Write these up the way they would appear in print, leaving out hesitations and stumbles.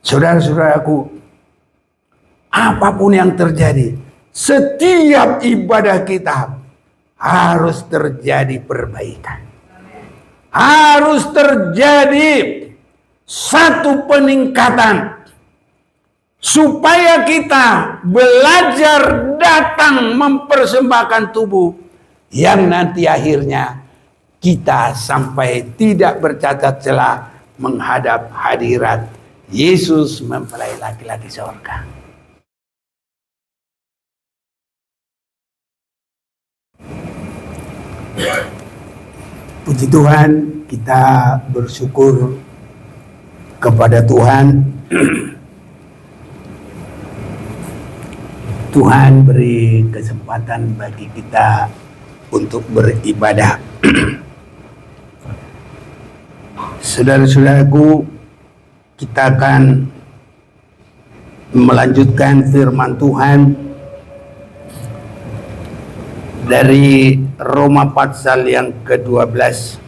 Saudara-saudaraku, apapun yang terjadi, setiap ibadah kita harus terjadi perbaikan. Harus terjadi satu peningkatan supaya kita belajar datang mempersembahkan tubuh yang nanti akhirnya kita sampai tidak bercacat celah menghadap hadirat Yesus mempelai laki-laki surga. Puji Tuhan, kita bersyukur kepada Tuhan. Tuhan beri kesempatan bagi kita untuk beribadah. Saudara-saudaraku, kita akan melanjutkan firman Tuhan dari Roma pasal yang ke-12.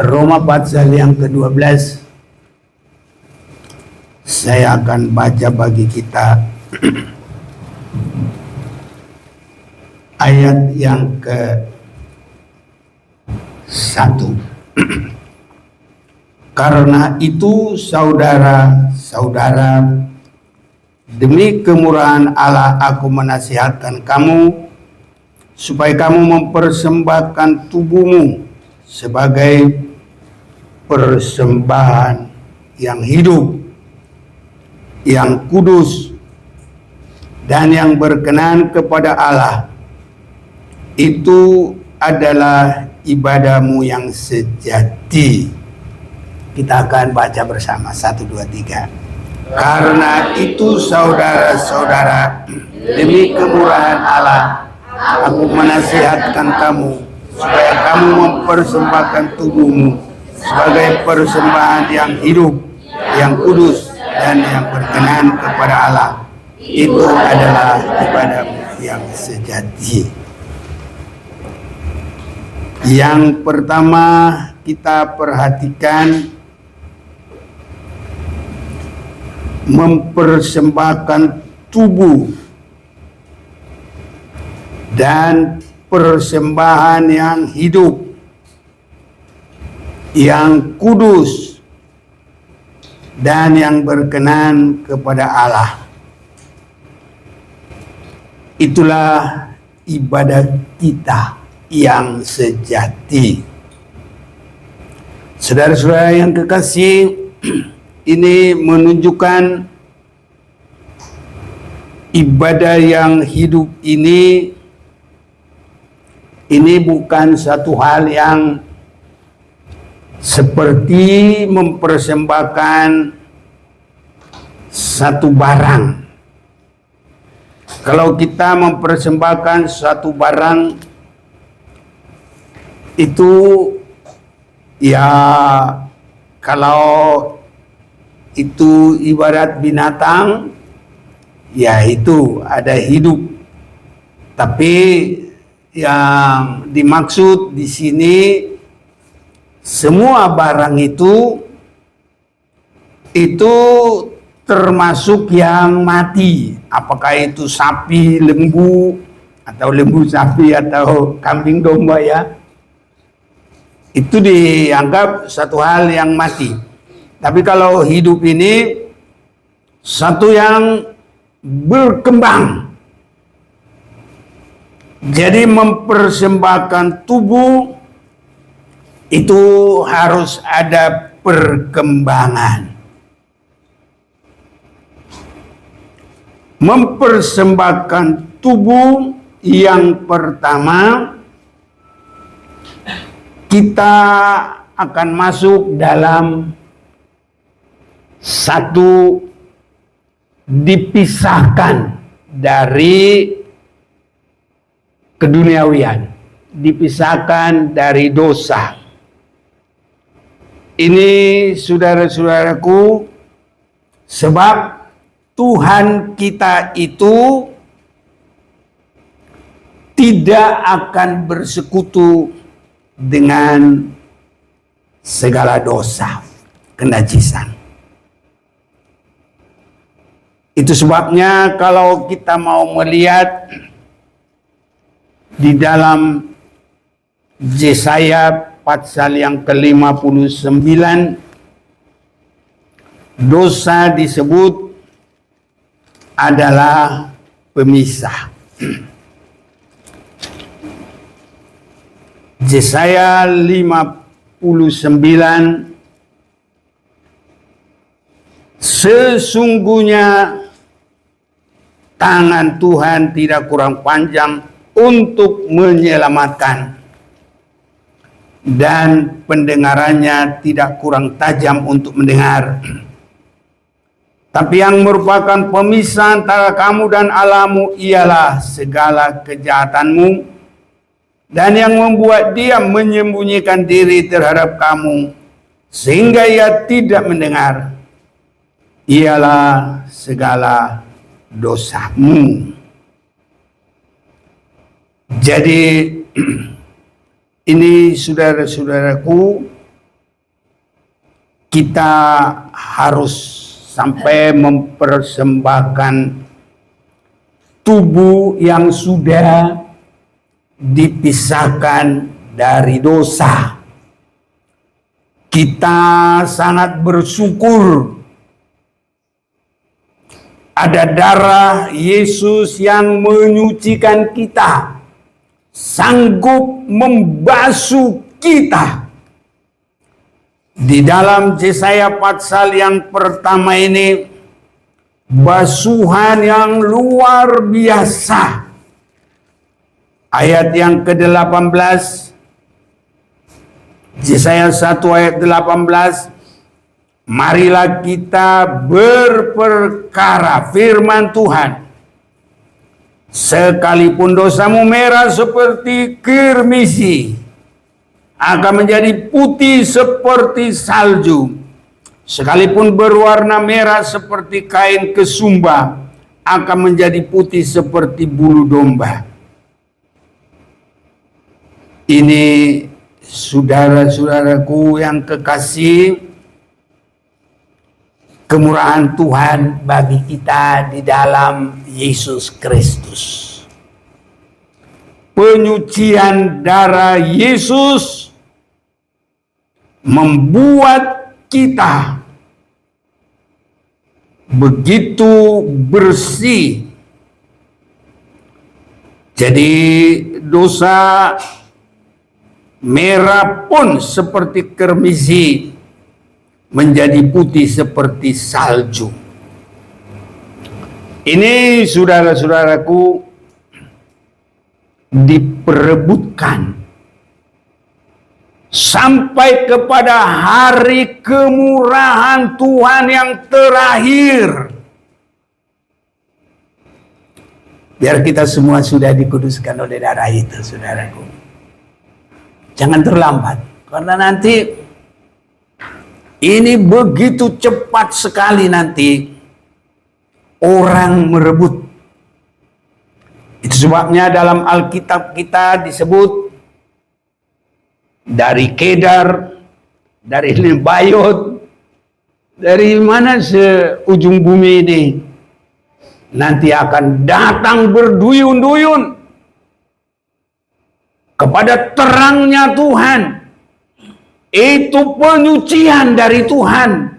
Roma pasal yang ke-12. Saya akan baca bagi kita ayat yang ke-1. Karena itu saudara-saudara, demi kemurahan Allah aku menasihatkan kamu supaya kamu mempersembahkan tubuhmu sebagai persembahan yang hidup, yang kudus, dan yang berkenan kepada Allah. Itu adalah ibadahmu yang sejati. Kita akan baca bersama 1, 2, 3. Karena itu saudara-saudara, demi kemurahan Allah aku menasihatkan kamu supaya kamu mempersembahkan tubuhmu sebagai persembahan yang hidup, yang kudus, dan yang berkenan kepada Allah. Itu adalah ibadahmu yang sejati. Yang pertama kita perhatikan, mempersembahkan tubuh dan persembahan yang hidup, yang kudus, dan yang berkenan kepada Allah. Itulah ibadah kita yang sejati. Saudara-saudara yang kekasih, ini menunjukkan ibadah yang hidup ini bukan satu hal yang seperti mempersembahkan satu barang. Kalau kita mempersembahkan satu barang itu ya, kalau itu ibarat binatang, ya itu ada hidup. Tapi yang dimaksud di sini semua barang itu termasuk yang mati. Apakah itu sapi, lembu, atau lembu sapi, atau kambing domba ya. Itu dianggap satu hal yang mati. Tapi kalau hidup ini satu yang berkembang. Jadi mempersembahkan tubuh itu harus ada perkembangan. Mempersembahkan tubuh yang pertama, kita akan masuk dalam satu dipisahkan dari keduniawian, dipisahkan dari dosa. Ini saudara-saudaraku Sebab Tuhan kita itu tidak akan bersekutu dengan segala dosa, kenajisan. Itu sebabnya kalau kita mau melihat di dalam Yesaya pasal yang ke-59, dosa disebut adalah pemisah. Yesaya 59, sesungguhnya tangan Tuhan tidak kurang panjang untuk menyelamatkan, dan pendengarannya tidak kurang tajam untuk mendengar. Tapi yang merupakan pemisah antara kamu dan Allahmu ialah segala kejahatanmu, dan yang membuat dia menyembunyikan diri terhadap kamu sehingga ia tidak mendengar ialah segala dosamu. Jadi ini saudara-saudaraku, kita harus sampai mempersembahkan tubuh yang sudah dipisahkan dari dosa. Kita sangat bersyukur ada darah Yesus yang menyucikan kita, sanggup membasuh kita. Di dalam Yesaya pasal yang pertama ini, basuhan yang luar biasa. Ayat yang ke-18, Yesaya 1 ayat 18, marilah kita berperkara firman Tuhan. Sekalipun dosamu merah seperti kirmisi, akan menjadi putih seperti salju. Sekalipun berwarna merah seperti kain kesumba, akan menjadi putih seperti bulu domba. Ini saudara-saudaraku yang kekasih, kemurahan Tuhan bagi kita di dalam Yesus Kristus. Penyucian darah Yesus membuat kita begitu bersih. Jadi dosa merah pun seperti kirmisi menjadi putih seperti salju. Ini saudara-saudaraku diperebutkan sampai kepada hari kemurahan Tuhan yang terakhir. Biar kita semua sudah dikuduskan oleh darah itu, saudaraku. Jangan terlambat, karena nanti ini begitu cepat sekali nanti orang merebut. Itu sebabnya dalam Alkitab kita disebut dari Kedar, dari Nebayot, dari mana seujung bumi ini nanti akan datang berduyun-duyun kepada terangnya Tuhan. Itu penyucian dari Tuhan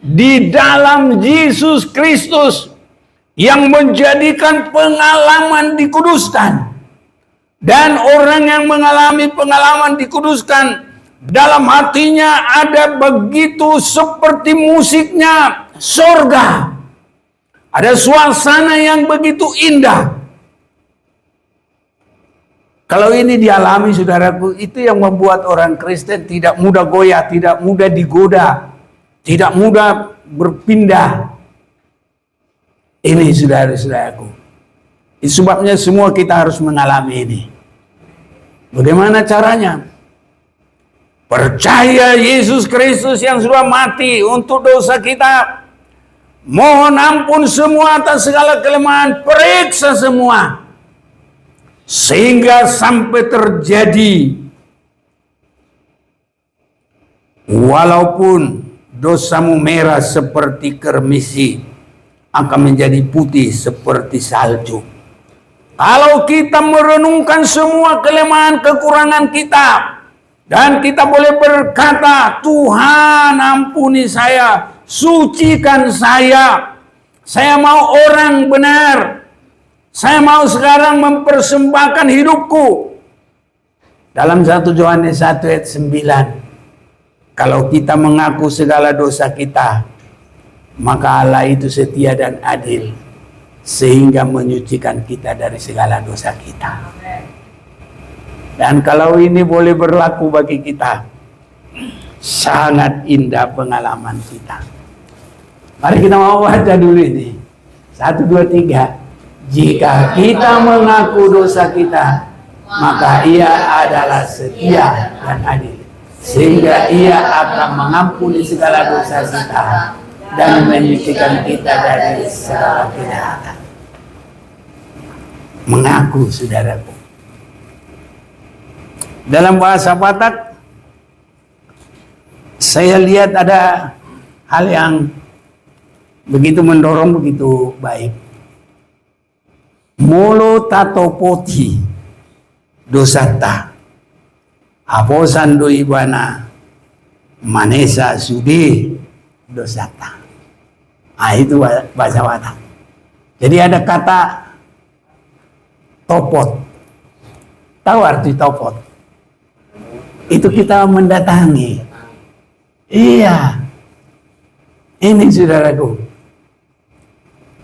di dalam Yesus Kristus yang menjadikan pengalaman dikuduskan. Dan orang yang mengalami pengalaman dikuduskan, dalam hatinya ada begitu seperti musiknya sorga. Ada suasana yang begitu indah. Kalau ini dialami, saudaraku, itu yang membuat orang Kristen tidak mudah goyah, tidak mudah digoda, tidak mudah berpindah. Ini saudara-saudaraku. Itu sebabnya semua kita harus mengalami ini. Bagaimana caranya? Percaya Yesus Kristus yang sudah mati untuk dosa kita, Mohon ampun semua atas segala kelemahan, periksa semua. Sehingga sampai terjadi, walaupun dosamu merah seperti kermisi, akan menjadi putih seperti salju. Kalau kita merenungkan semua kelemahan kekurangan kita, dan kita boleh berkata, Tuhan ampuni saya, sucikan saya mau orang benar, saya mau sekarang mempersembahkan hidupku. Dalam 1 Yohanes 1 ayat 9, kalau kita mengaku segala dosa kita, maka Allah itu setia dan adil, sehingga menyucikan kita dari segala dosa kita. Dan kalau ini boleh berlaku bagi kita, sangat indah pengalaman kita. Mari kita mau baca dulu ini. 1, 2, 3. Jika kita mengaku dosa kita, maka Ia adalah setia dan adil, sehingga Ia akan mengampuni segala dosa kita dan menyucikan kita dari segala kejahatan. Mengaku, saudaraku. Dalam bahasa Batak, saya lihat ada hal yang begitu mendorong, begitu baik. Molo tato poti dosata haposan do ibana manesa sudi dosata. Itu bahasa Batak. Jadi ada kata topot. Tahu arti topot? Itu kita mendatangi. Iya. Ini saudaraku.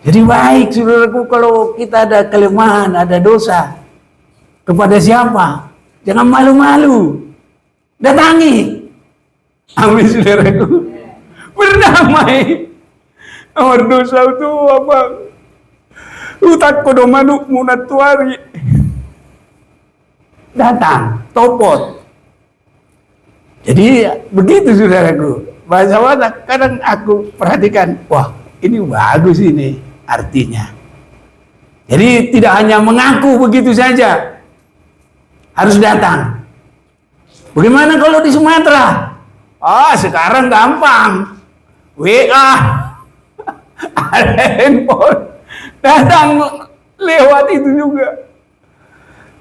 Jadi baik saudaraku kalau kita ada kelemahan, ada dosa. Kepada siapa? Jangan malu-malu. Datangi. Amin saudaraku. Berdamai. Amar dosa itu apa? Utak kodo manuk munatuari. Datang. Topot. Jadi begitu saudaraku. Bahasa Batak kadang aku perhatikan, wah ini bagus ini artinya. Jadi tidak hanya mengaku begitu saja, harus datang. Bagaimana kalau di Sumatera? Sekarang gampang, WA, ada handphone, datang lewat itu juga.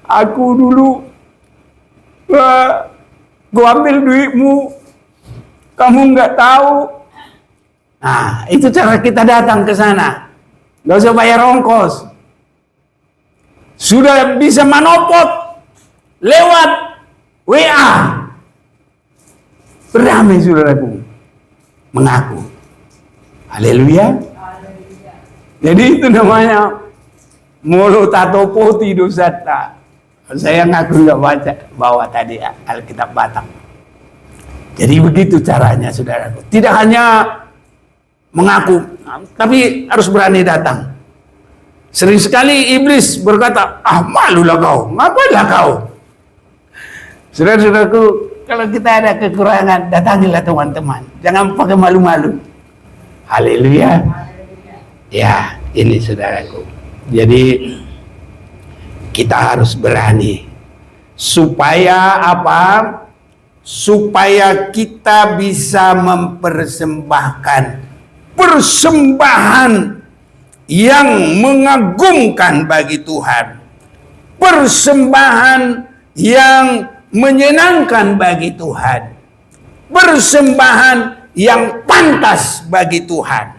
Aku dulu gua ambil duitmu, kamu nggak tahu. Nah, itu cara kita datang ke sana. Nggak usah bayar ongkos. Sudah bisa manopot lewat WA. Berdamai saudaraku. Mengaku. Haleluya. Jadi itu namanya molo tato poti dosata. Saya ngaku nggak baca bawa tadi Alkitab Batak. Jadi begitu caranya saudaraku. Tidak hanya mengaku, tapi harus berani datang. Sering sekali iblis berkata, malulah kau, ngapainlah kau. Saudara-saudaraku, kalau kita ada kekurangan, datangilah teman-teman. Jangan pakai malu-malu. Haleluya. Ya, ini saudaraku. Jadi kita harus berani. Supaya apa? Supaya kita bisa mempersembahkan persembahan yang mengagumkan bagi Tuhan. Persembahan yang menyenangkan bagi Tuhan. Persembahan yang pantas bagi Tuhan.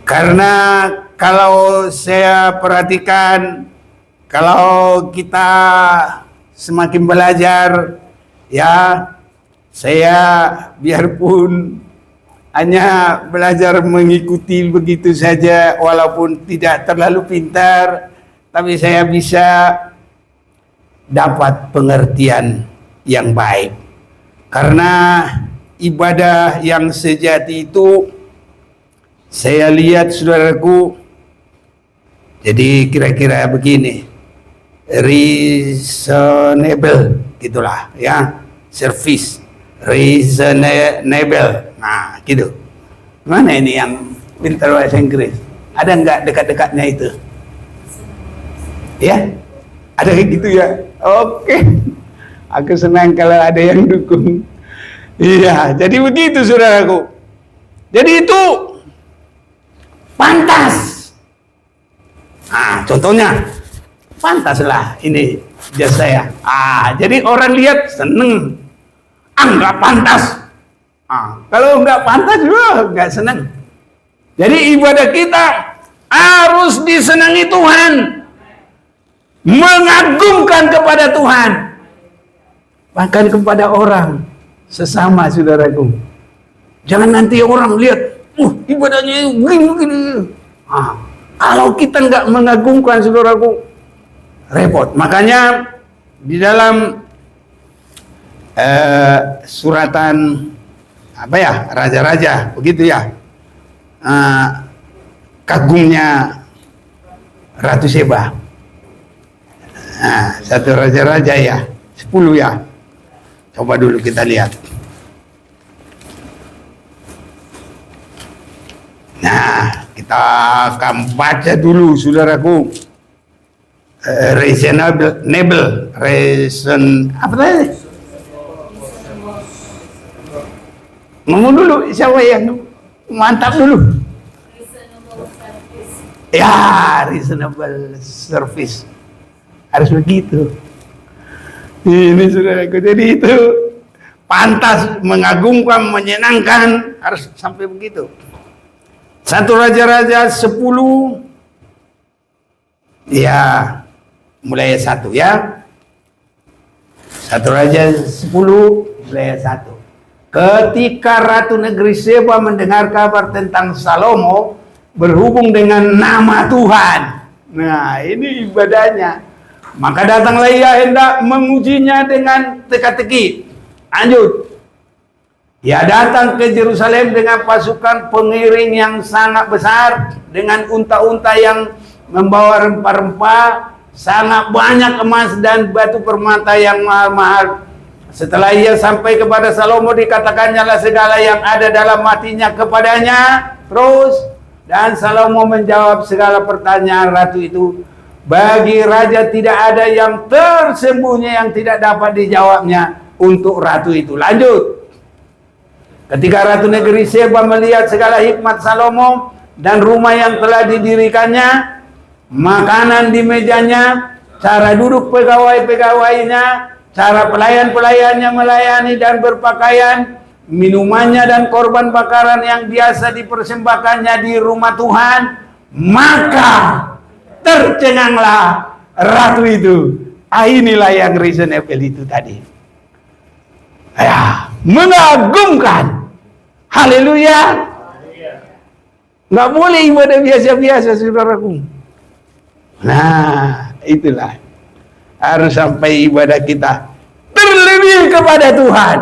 Karena kalau saya perhatikan, kalau kita semakin belajar, ya, saya biarpun hanya belajar mengikuti begitu saja, walaupun tidak terlalu pintar, tapi saya bisa dapat pengertian yang baik. Karena ibadah yang sejati itu, saya lihat saudaraku, jadi kira-kira begini, reasonable gitulah ya, service reasonable, nah gitu. Mana ini yang pintar bahasa Inggris? Ada nggak dekat-dekatnya itu? Ya? Ada kayak gitu ya? Oke. Aku senang kalau ada yang dukung. Iya, jadi begitu saudaraku. Jadi itu pantas. Nah, contohnya pantaslah ini jas saya. Jadi orang lihat seneng. Nggak pantas. Kalau nggak pantas, nggak seneng. Jadi ibadah kita harus disenangi Tuhan, mengagumkan kepada Tuhan, bahkan kepada orang sesama saudaraku. Jangan nanti orang lihat, ibadahnya begini. Kalau kita nggak mengagumkan saudaraku, repot. Makanya di dalam suratan apa ya, raja-raja begitu ya, kagumnya Ratu Seba. Satu raja-raja ya, 10 ya. Coba dulu kita lihat. Nah, kita akan baca dulu saudaraku. Apa tadi? Ngomong dulu, siapa yang mantap dulu? Ya, reasonable service. Harus begitu. Ini saudaraku, jadi itu pantas, mengagumkan, menyenangkan, harus sampai begitu. Satu Raja-Raja 10, ya, mulai 1 ya. Satu Raja 10, mulai 1. Ketika Ratu Negeri Seba mendengar kabar tentang Salomo berhubung dengan nama Tuhan. Nah, ini ibadahnya. Maka datanglah ia hendak mengujinya dengan teka-teki. Lanjut. Ia datang ke Yerusalem dengan pasukan pengiring yang sangat besar, dengan unta-unta yang membawa rempah-rempah, sangat banyak emas dan batu permata yang mahal-mahal. Setelah ia sampai kepada Salomo, dikatakannya segala yang ada dalam hatinya kepadanya. Terus, dan Salomo menjawab segala pertanyaan ratu itu. Bagi raja tidak ada yang tersembunyi yang tidak dapat dijawabnya untuk ratu itu. Lanjut. Ketika Ratu Negeri Seba melihat segala hikmat Salomo dan rumah yang telah didirikannya, makanan di mejanya, cara duduk pegawai-pegawainya, cara pelayan-pelayannya melayani dan berpakaian, minumannya dan korban bakaran yang biasa dipersembahkannya di rumah Tuhan, maka tercenganglah ratu itu. Inilah yang reasonable itu tadi. Ya, mengagumkan. Haleluya. Nggak boleh ibadah biasa-biasa, saudaraku. Nah, itulah. Harus sampai ibadah kita terlebih kepada Tuhan.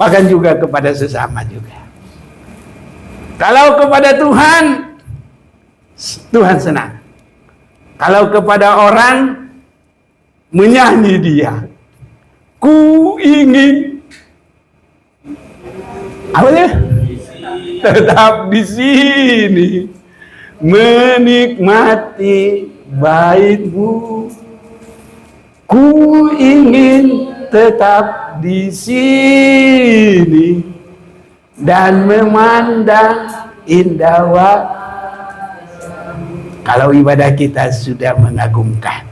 Bahkan juga kepada sesama juga. Kalau kepada Tuhan, Tuhan senang. Kalau kepada orang, menyanyi dia. Ku ingin apa ya? Tetap di sini menikmati bait-Mu. Ku ingin tetap di sini dan memandang indah wajah. Kalau ibadah kita sudah mengagumkan.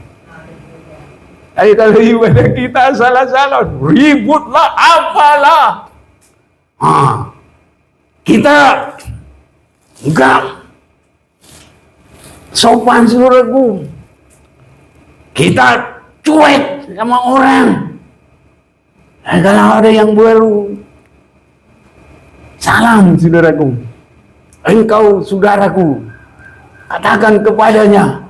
Tapi kalau ibadah kita salah-salah, ributlah apalah. Kita enggak sopan, saudaraku. Kita cuek sama orang. Dan kalau ada yang baru, salam, saudaraku. Engkau saudaraku, katakan kepadanya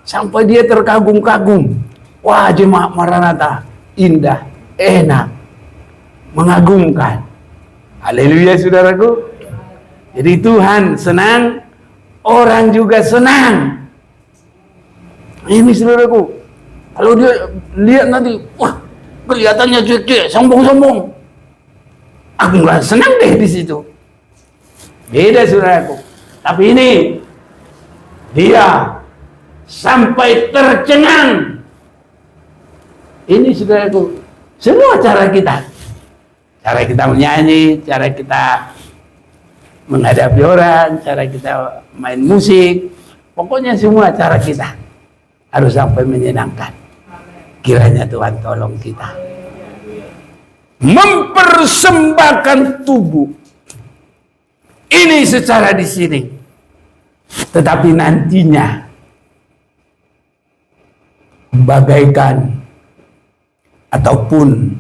sampai dia terkagum-kagum. Wah, jemaat Maranatha indah, enak, mengagumkan. Haleluya, saudaraku. Jadi Tuhan senang, orang juga senang. Ini saudaraku, kalau dia lihat nanti, wah, kelihatannya cuek-cuek, sombong-sombong, aku nggak senang deh di situ. Beda saudaraku. Tapi ini dia sampai tercengang. Ini saudaraku, semua cara kita menyanyi, cara kita menghadapi orang, cara kita main musik, pokoknya semua cara kita harus sampai menyenangkan. Kiranya Tuhan tolong kita mempersembahkan tubuh ini secara di sini, tetapi nantinya bagaikan ataupun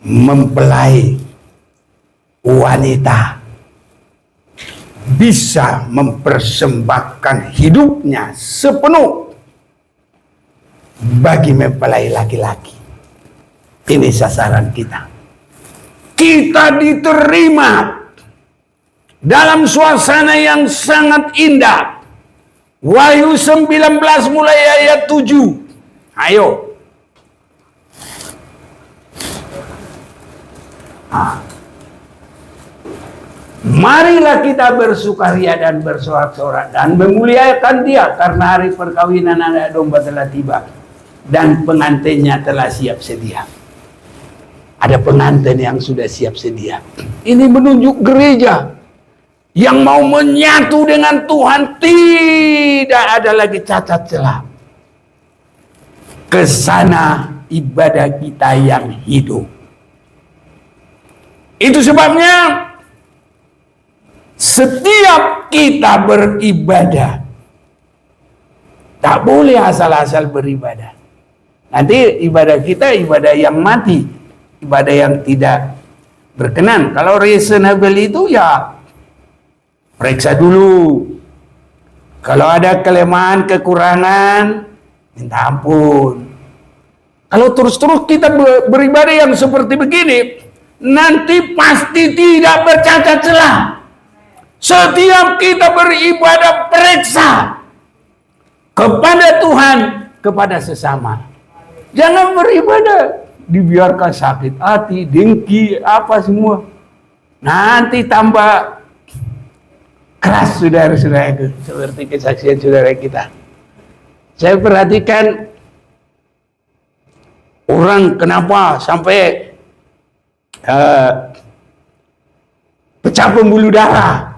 mempelai wanita bisa mempersembahkan hidupnya sepenuh bagi mempelai laki-laki. Ini sasaran kita. Kita diterima dalam suasana yang sangat indah. Wahyu 19 mulai ayat 7. Ayo. Marilah kita bersukaria dan bersorak-sorak dan memuliakan Dia, karena hari perkawinan anak domba telah tiba dan pengantinnya telah siap sedia. Ada pengantin yang sudah siap sedia. Ini menunjuk gereja yang mau menyatu dengan Tuhan, tidak ada lagi cacat celah. Kesana ibadah kita yang hidup. Itu sebabnya setiap kita beribadah tak boleh asal-asal beribadah. Nanti ibadah kita ibadah yang mati, ibadah yang tidak berkenan. Kalau reasonable itu ya periksa dulu. Kalau ada kelemahan, kekurangan, minta ampun. Kalau terus-terus kita beribadah yang seperti begini, nanti pasti tidak bercacat celah. Setiap kita beribadah, periksa kepada Tuhan, kepada sesama. Jangan beribadah dibiarkan sakit hati, dengki, apa semua. Nanti tambah keras saudara-saudara, seperti kesaksian saudara kita. Saya perhatikan orang kenapa sampai pecah pembuluh darah.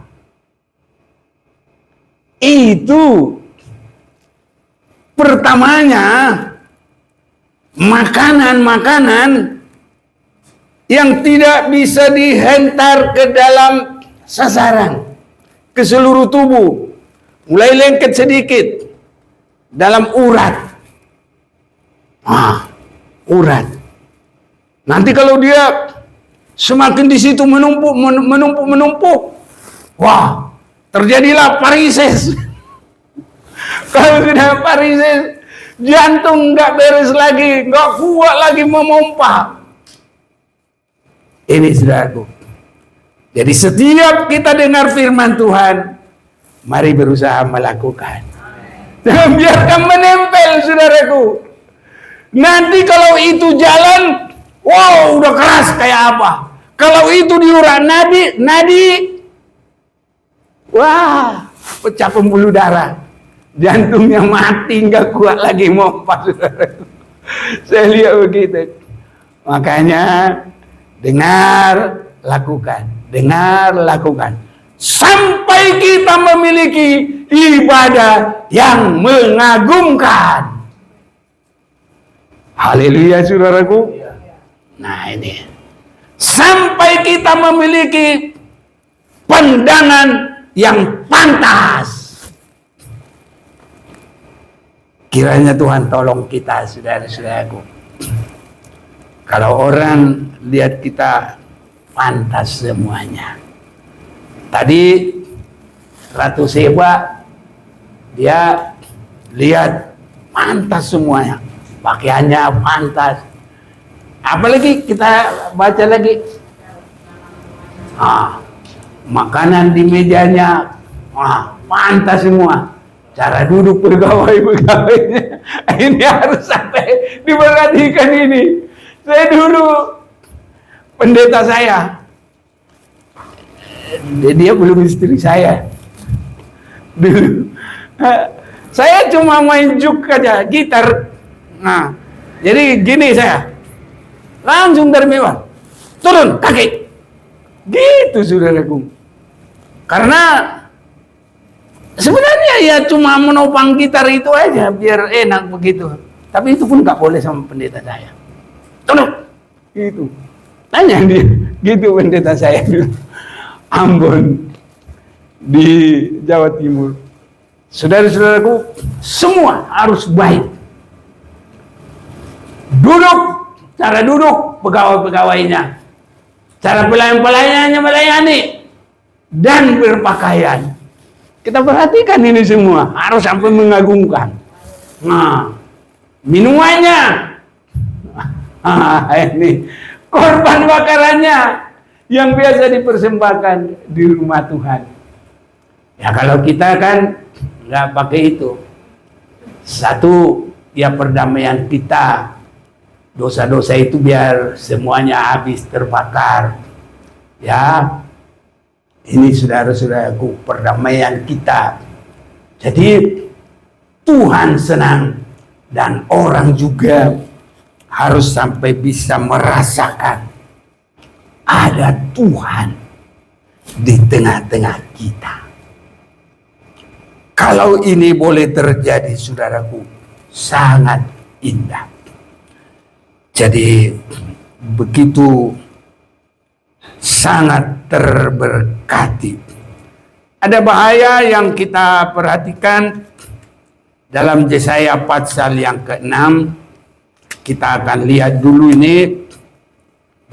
Itu pertamanya makanan-makanan yang tidak bisa dihentar ke dalam sasaran, ke seluruh tubuh, mulai lengket sedikit dalam urat. Urat. Nanti kalau dia semakin di situ menumpuk, wah, terjadilah varises. Kalau sudah varises, jantung nggak beres lagi, nggak kuat lagi memompa. Ini saudaraku. Jadi setiap kita dengar firman Tuhan, mari berusaha melakukan. Jangan biarkan menempel, saudaraku. Nanti kalau itu jalan, wow, udah keras kayak apa. Kalau itu diurat nadi, wah, pecah pembuluh darah. Jantungnya mati, nggak kuat lagi mompa, saudaraku. Saya lihat begitu. Makanya dengar, lakukan. Dengar, lakukan. Sampai kita memiliki ibadah yang mengagumkan. Haleluya, saudaraku. Nah ini. Sampai kita memiliki pandangan yang pantas. Kiranya Tuhan tolong kita, saudara-saudaraku. Kalau orang lihat kita pantas semuanya. Tadi Ratu Seba, dia lihat pantas semuanya. Pakaiannya pantas. Apalagi kita baca lagi. Makanan di mejanya, pantas semua. Cara duduk pegawai-pegawainya, ini harus sampai diperhatikan ini. Saya dulu, pendeta saya, dia belum istri saya dulu. Saya cuma main juk aja, gitar. Nah, jadi gini saya langsung dari mewah turun kaki gitu, saudaraku. Karena sebenarnya ya cuma menopang gitar itu aja biar enak begitu. Tapi itu pun nggak boleh sama pendeta saya. Turun gitu. Tanya dia gitu pendeta saya dulu. Ambon di Jawa Timur. Saudara-saudaraku, semua harus baik. Cara duduk pegawai-pegawainya, cara pelayan-pelayannya melayani, dan berpakaian. Kita perhatikan ini semua, harus sampai mengagumkan. Nah, minumannya, ini korban bakarannya yang biasa dipersembahkan di rumah Tuhan. Ya kalau kita kan nggak pakai itu. Satu, ya perdamaian kita. Dosa-dosa itu biar semuanya habis terbakar. Ya, ini saudara-saudaraku, perdamaian kita. Jadi Tuhan senang dan orang juga harus sampai bisa merasakan ada Tuhan di tengah-tengah kita. Kalau ini boleh terjadi, saudaraku, sangat indah. Jadi begitu sangat terberkati. Ada bahaya yang kita perhatikan dalam Yesaya pasal yang ke-6. Kita akan lihat dulu ini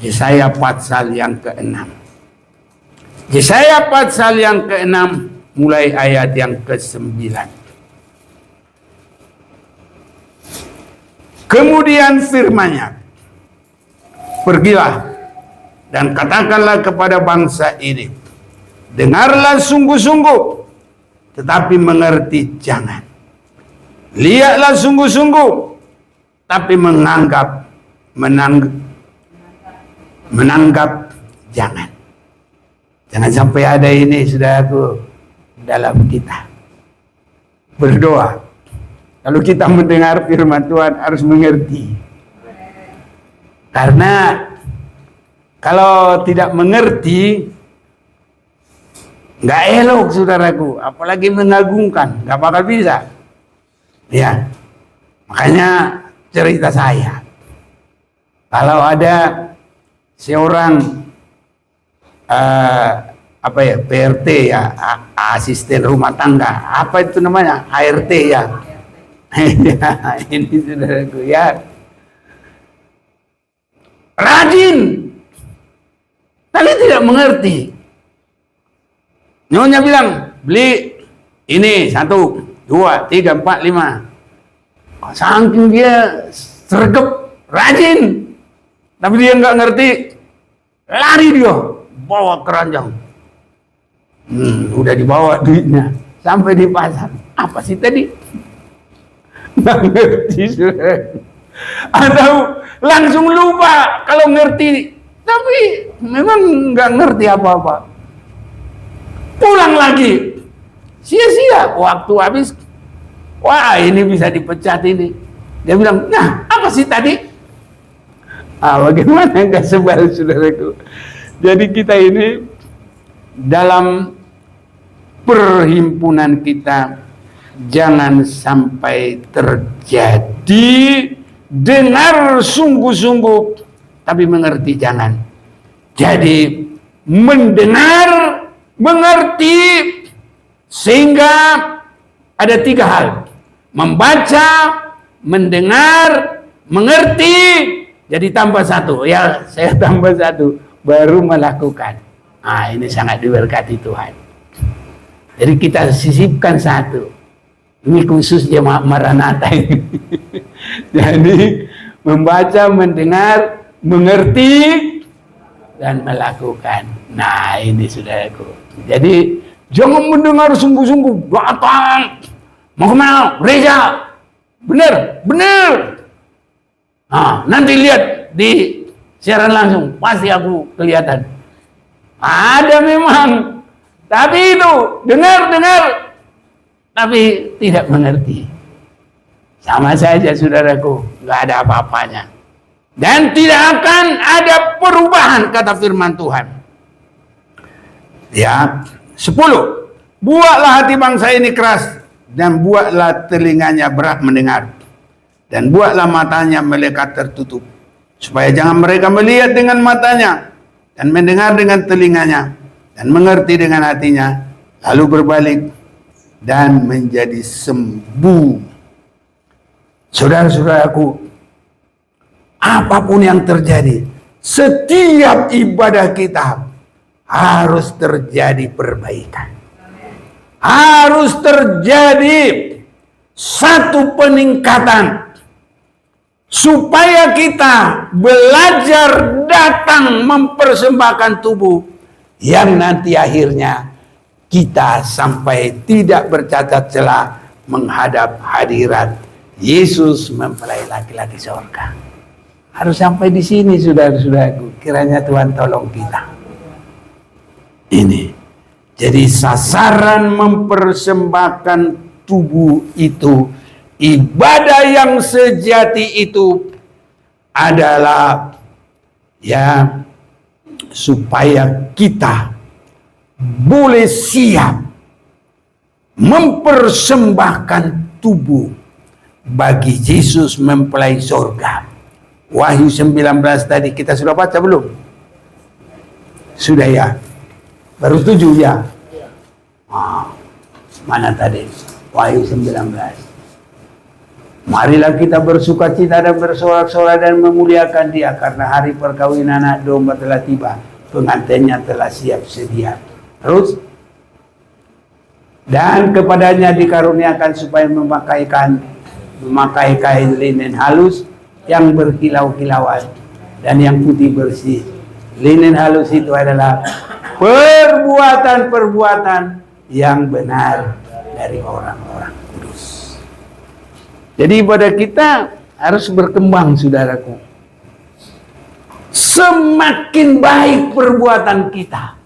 Yesaya pasal yang ke-6. Yesaya pasal yang ke-6 mulai ayat yang ke-9. Kemudian firman-Nya, pergilah dan katakanlah kepada bangsa ini, dengarlah sungguh-sungguh, tetapi mengerti jangan. Lihatlah sungguh-sungguh, tapi menanggap jangan. Jangan sampai ada ini, saudaraku, dalam kita. Berdoa. Kalau kita mendengar firman Tuhan harus mengerti. Karena kalau tidak mengerti, nggak elok, saudaraku. Apalagi mengagungkan, nggak bakal bisa. Ya, makanya cerita saya. Kalau ada seorang PRT ya, asisten rumah tangga, apa itu namanya, ART ya. Ini saudaraku ya, rajin tapi tidak mengerti. Nyonya bilang beli ini 1, 2, 3, 4, 5. Saking dia sergap rajin, tapi dia nggak ngerti, lari dia bawa keranjang. Udah dibawa duitnya sampai di pasar. Apa sih tadi? Nggak ngerti, saudara. Atau langsung lupa kalau ngerti, tapi memang nggak ngerti apa-apa. Pulang lagi, sia-sia waktu habis. Wah, ini bisa dipecat ini. Dia bilang, nah apa sih tadi? Bagaimana nggak sebal, saudaraku. Jadi kita ini dalam perhimpunan kita jangan sampai terjadi dengar sungguh-sungguh tapi mengerti jangan. Jadi mendengar, mengerti, sehingga ada 3 hal: membaca, mendengar, mengerti. Jadi tambah 1, ya saya tambah 1, baru melakukan. Ini sangat diberkati Tuhan. Jadi kita sisipkan 1. Ini khusus jemaat Maranatha ini. Jadi membaca, mendengar, mengerti, dan melakukan. Nah ini saudaraku. Jadi jangan mendengar sungguh-sungguh, datang, mau kemana? Gereja. Benar. Nanti lihat di siaran langsung, pasti aku kelihatan. Ada memang. Tapi itu dengar, tapi tidak mengerti. Sama saja saudaraku, nggak ada apa-apanya. Dan tidak akan ada perubahan, kata firman Tuhan. Ya, 10. Buatlah hati bangsa ini keras, dan buatlah telinganya berat mendengar, dan buatlah matanya melekat tertutup, supaya jangan mereka melihat dengan matanya, dan mendengar dengan telinganya, dan mengerti dengan hatinya, lalu berbalik dan menjadi sembuh. Saudara-saudaraku, apapun yang terjadi, setiap ibadah kita harus terjadi perbaikan. Harus terjadi satu peningkatan, supaya kita belajar datang mempersembahkan tubuh, yang nanti akhirnya kita sampai tidak bercacat celah menghadap hadirat Yesus mempelai laki-laki surga. Harus sampai di sini, saudara-saudaraku. Kiranya Tuhan tolong kita. Ini. Jadi sasaran mempersembahkan tubuh itu, ibadah yang sejati itu adalah ya supaya kita boleh siap mempersembahkan tubuh bagi Yesus mempelai surga. Wahyu 19 tadi kita sudah baca belum? Sudah ya? Baru 7 ya? Mana tadi? Wahyu 19. Marilah kita bersukacita dan bersorak-sorai dan memuliakan Dia, karena hari perkawinan anak domba telah tiba, pengantinnya telah siap sedia. Terus, dan kepadanya dikaruniakan supaya memakai kain linen halus yang berkilau-kilauan dan yang putih bersih. Linen halus itu adalah perbuatan-perbuatan yang benar dari orang-orang kudus. Jadi ibadah kita harus berkembang, saudaraku. Semakin baik perbuatan kita,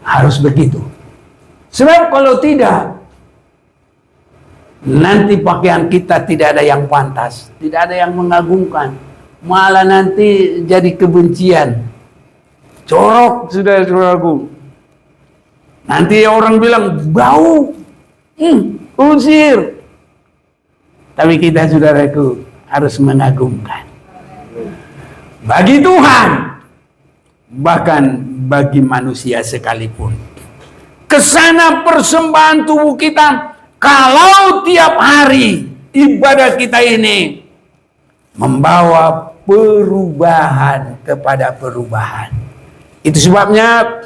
harus begitu. Sebab kalau tidak, nanti pakaian kita tidak ada yang pantas, tidak ada yang mengagumkan, malah nanti jadi kebencian. Corok, saudara-saudaraku. Nanti orang bilang bau, usir. Tapi kita, saudaraku, harus mengagumkan. Bagi Tuhan, bahkan bagi manusia sekalipun. Kesana persembahan tubuh kita, kalau tiap hari ibadah kita ini membawa perubahan kepada perubahan. Itu sebabnya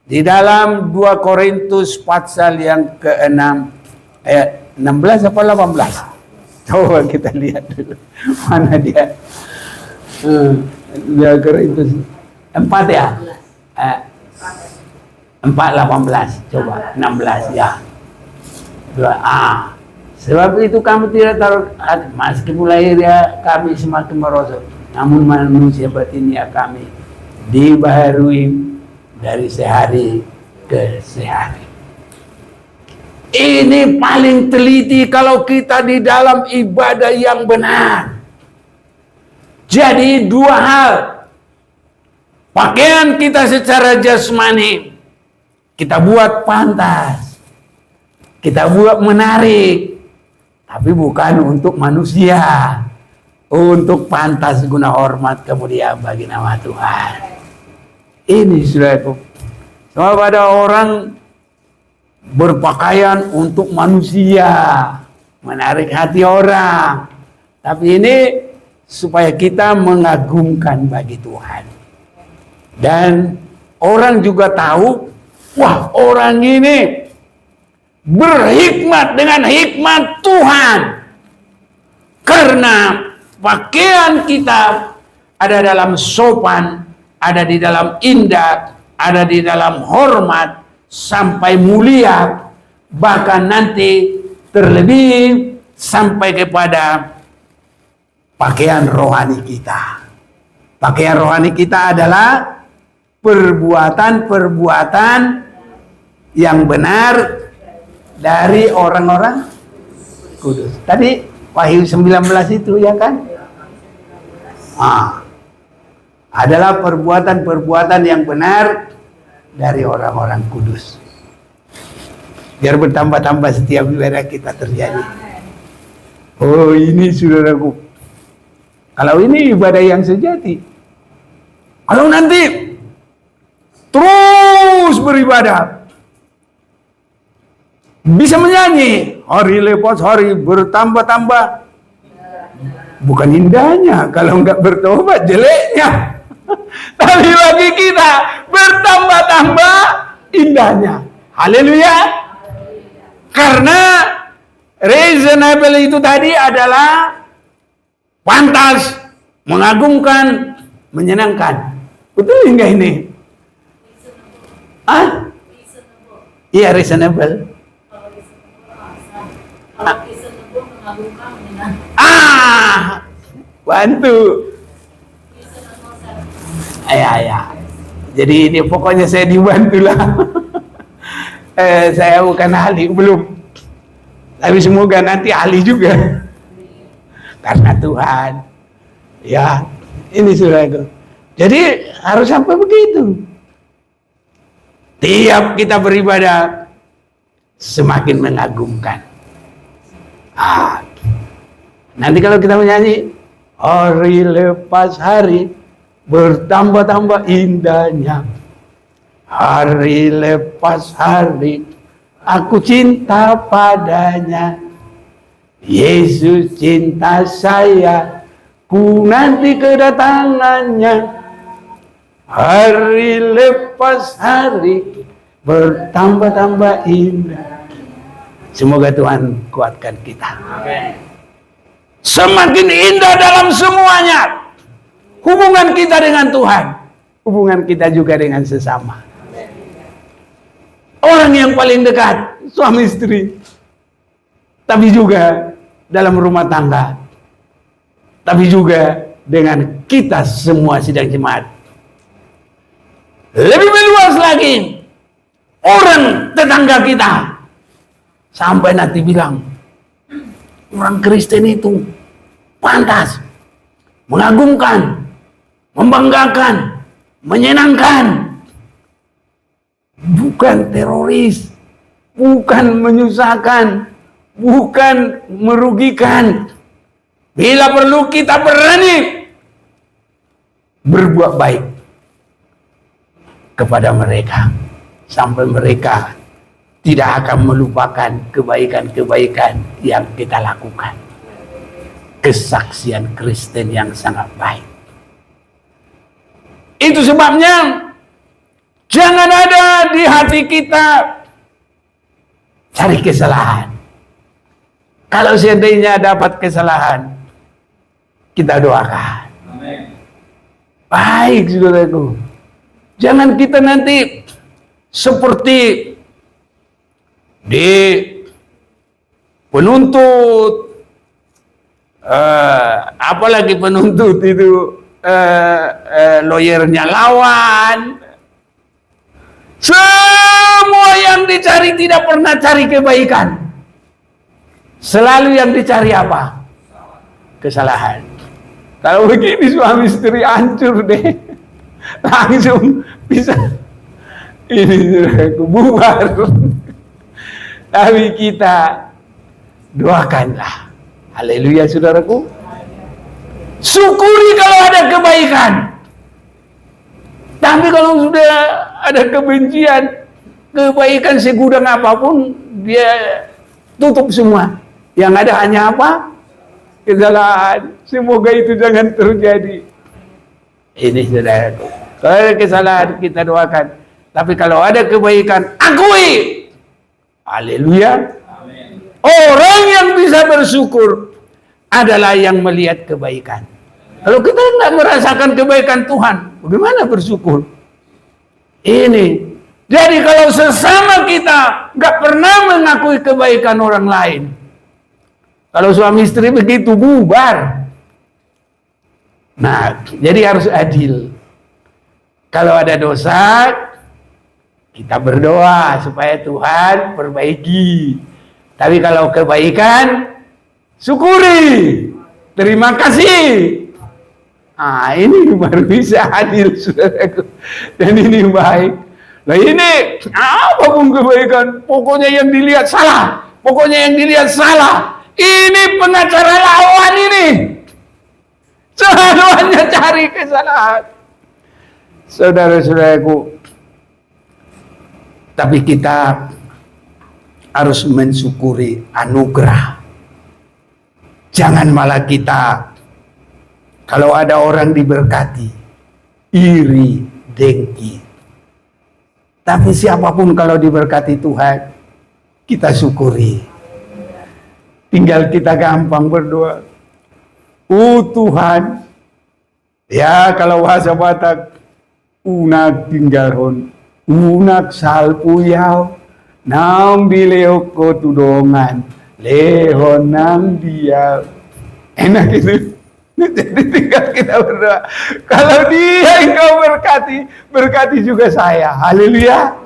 di dalam 2 Korintus pasal yang ke-6 ayat 16 apa 18? Coba kita lihat dulu. Mana dia? 2 Korintus 4 ya? 4:18. Coba 16 ya. Sebab itu kamu tidak taruh hati, meskipun lahirnya kami semakin merosot, namun manusia batinnya kami dibaharui dari sehari ke sehari. Ini paling teliti kalau kita di dalam ibadah yang benar. Jadi 2 hal. Pakaian kita secara jasmani kita buat pantas, kita buat menarik, tapi bukan untuk manusia, untuk pantas guna hormat kemudian bagi nama Tuhan. Ini saudaraku, sebab ada orang berpakaian untuk manusia, menarik hati orang, tapi ini supaya kita mengagumkan bagi Tuhan. Dan orang juga tahu, wah, orang ini berhikmat dengan hikmat Tuhan. Karena pakaian kita ada dalam sopan, ada di dalam indah, ada di dalam hormat, sampai mulia, bahkan nanti terlebih sampai kepada pakaian rohani kita. Pakaian rohani kita adalah perbuatan-perbuatan yang benar dari orang-orang kudus. Tadi Wahyu 19 itu ya kan? Adalah perbuatan-perbuatan yang benar dari orang-orang kudus. Biar bertambah-tambah setiap ibadah kita terjadi. Oh ini saudaraku, kalau ini ibadah yang sejati. Kalau nanti terus beribadah, bisa menyanyi hari lepas hari bertambah-tambah, bukan indahnya. Kalau nggak bertobat jeleknya. Tapi bagi kita bertambah-tambah indahnya. Haleluya. Karena reasonable itu tadi adalah pantas, mengagumkan, menyenangkan. Betul enggak ini? Iya, reasonable. Bantu. Ya. Jadi ini pokoknya saya dibantulah. Saya bukan ahli, belum. Tapi semoga nanti ahli juga. Karena Tuhan. Ya, ini saudaraku. Jadi harus sampai begitu. Tiap kita beribadah semakin mengagumkan. Nanti kalau kita menyanyi hari lepas hari bertambah-tambah indahnya. Hari lepas hari aku cinta padanya. Yesus cinta saya, ku nanti kedatangannya. Hari lepas hari bertambah-tambah indah. Semoga Tuhan kuatkan kita. Semakin indah dalam semuanya hubungan kita dengan Tuhan, hubungan kita juga dengan sesama. Orang yang paling dekat, suami istri, tapi juga dalam rumah tangga, tapi juga dengan kita semua sidang jemaat. Lebih meluas lagi, orang tetangga kita, sampai nanti bilang, orang Kristen itu pantas, mengagumkan, membanggakan, menyenangkan. Bukan teroris, bukan menyusahkan, bukan merugikan. Bila perlu kita berani berbuat baik kepada mereka, sampai mereka tidak akan melupakan kebaikan-kebaikan yang kita lakukan. Kesaksian Kristen yang sangat baik. Itu sebabnya jangan ada di hati kita cari kesalahan. Kalau seandainya dapat kesalahan, kita doakan. Amin. Baik, saudaraku. Jangan kita nanti seperti di penuntut, apalagi penuntut itu lawyernya lawan. Semua yang dicari tidak pernah cari kebaikan. Selalu yang dicari apa? Kesalahan. Kalau begini suami istri hancur deh. Langsung bisa ini bubar. Tapi kita doakanlah. Haleluya saudaraku. Syukuri kalau ada kebaikan. Tapi kalau sudah ada kebencian, kebaikan segudang apapun, dia tutup semua. Yang ada hanya apa? Kesalahan. Semoga itu jangan terjadi. Ini saudaraku. Kalau ada kesalahan, kita doakan. Tapi kalau ada kebaikan, akui. Haleluya. Orang yang bisa bersyukur adalah yang melihat kebaikan. Kalau kita tidak merasakan kebaikan Tuhan, bagaimana bersyukur? Ini. Jadi kalau sesama kita nggak pernah mengakui kebaikan orang lain, kalau suami istri begitu bubar. Nah, jadi harus adil. Kalau ada dosa, kita berdoa supaya Tuhan perbaiki. Tapi kalau kebaikan, syukuri. Terima kasih. Ini baru bisa adil, saudaraku. Dan ini baik. Nah ini, apapun kebaikan, pokoknya yang dilihat salah. Pokoknya yang dilihat salah. Ini pengacara lawan ini. Selalu hanya cari kesalahan. Saudara-saudaraku, tapi kita harus mensyukuri anugerah. Jangan malah kita, kalau ada orang diberkati, iri, dengki. Tapi siapapun kalau diberkati Tuhan, kita syukuri. Tinggal kita gampang berdoa. Tuhan, ya kalau bahasa Batak, unak tinggalhon, unak salpuyau, nang bileo ko tudongan, lehon nang dia. Enak itu. Jadi tinggal kita berdoa. Kalau dia engkau berkati, berkati juga saya. Haleluya.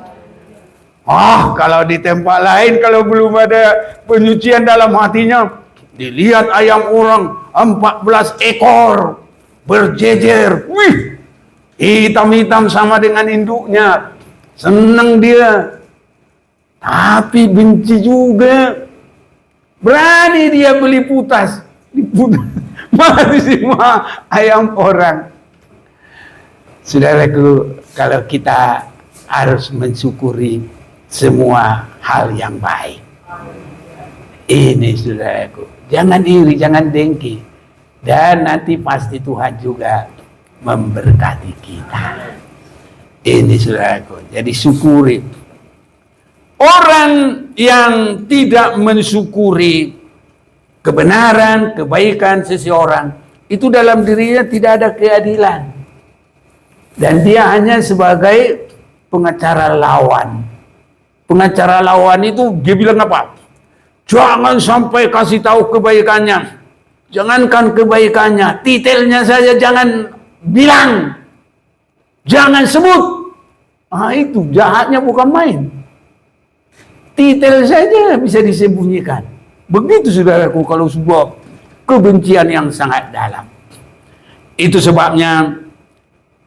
Kalau di tempat lain, kalau belum ada penyucian dalam hatinya, dilihat ayam orang 14 ekor berjejer. Wih, hitam-hitam sama dengan induknya. Senang dia. Tapi benci juga. Berani dia beli putas. Mati semua ayam orang. Saudaraku, kalau kita harus mensyukuri semua hal yang baik. Ini saudaraku, jangan iri, jangan dengki. Dan nanti pasti Tuhan juga memberkati kita. Ini saudaraku, jadi syukuri. Orang yang tidak mensyukuri kebenaran, kebaikan seseorang, itu dalam dirinya tidak ada keadilan. Dan dia hanya sebagai pengacara lawan. Pengacara lawan itu dia bilang apa? Jangan sampai kasih tahu kebaikannya. Jangankan kebaikannya, titelnya saja jangan bilang. Jangan sebut. Itu jahatnya bukan main. Titel saja bisa disembunyikan. Begitu saudaraku kalau sebuah kebencian yang sangat dalam. Itu sebabnya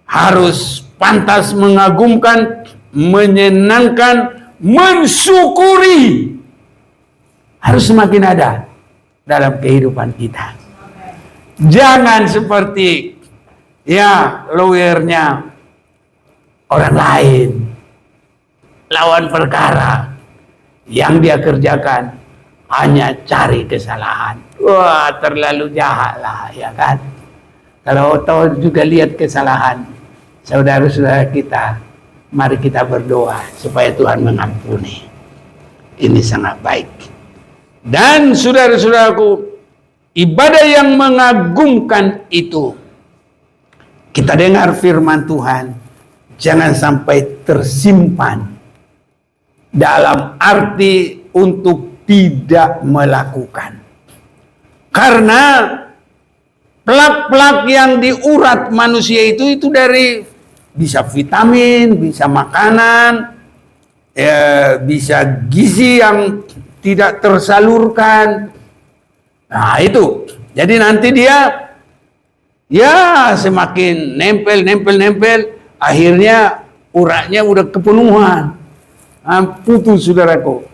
harus pantas mengagumkan, menyenangkan, mensyukuri. Harus semakin ada dalam kehidupan kita. Jangan seperti lawyernya orang lain. Lawan perkara yang dia kerjakan hanya cari kesalahan. Wah, terlalu jahat lah, ya kan? Kalau tahu juga lihat kesalahan saudara-saudara kita, mari kita berdoa supaya Tuhan mengampuni. Ini sangat baik. Dan saudara-saudaraku, ibadah yang mengagumkan itu, kita dengar firman Tuhan, jangan sampai tersimpan dalam arti untuk tidak melakukan. Karena plak-plak yang diurat manusia itu dari bisa vitamin, bisa makanan, bisa gizi yang tidak tersalurkan. Nah itu, jadi nanti dia semakin nempel, akhirnya uratnya udah kepenuhan, putus saudaraku.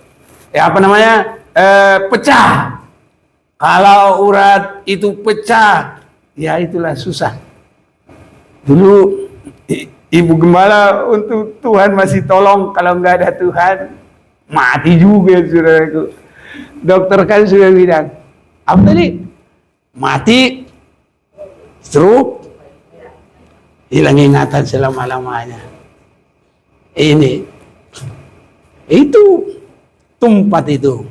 Pecah. Kalau urat itu pecah, ya itulah susah. Dulu ibu gembala untuk Tuhan masih tolong, kalau nggak ada Tuhan mati juga saudaraku. Dokter kan sudah bilang, apa tadi? Mati, stroke, hilang ingatan selama-lamanya. Ini, itu tumpat itu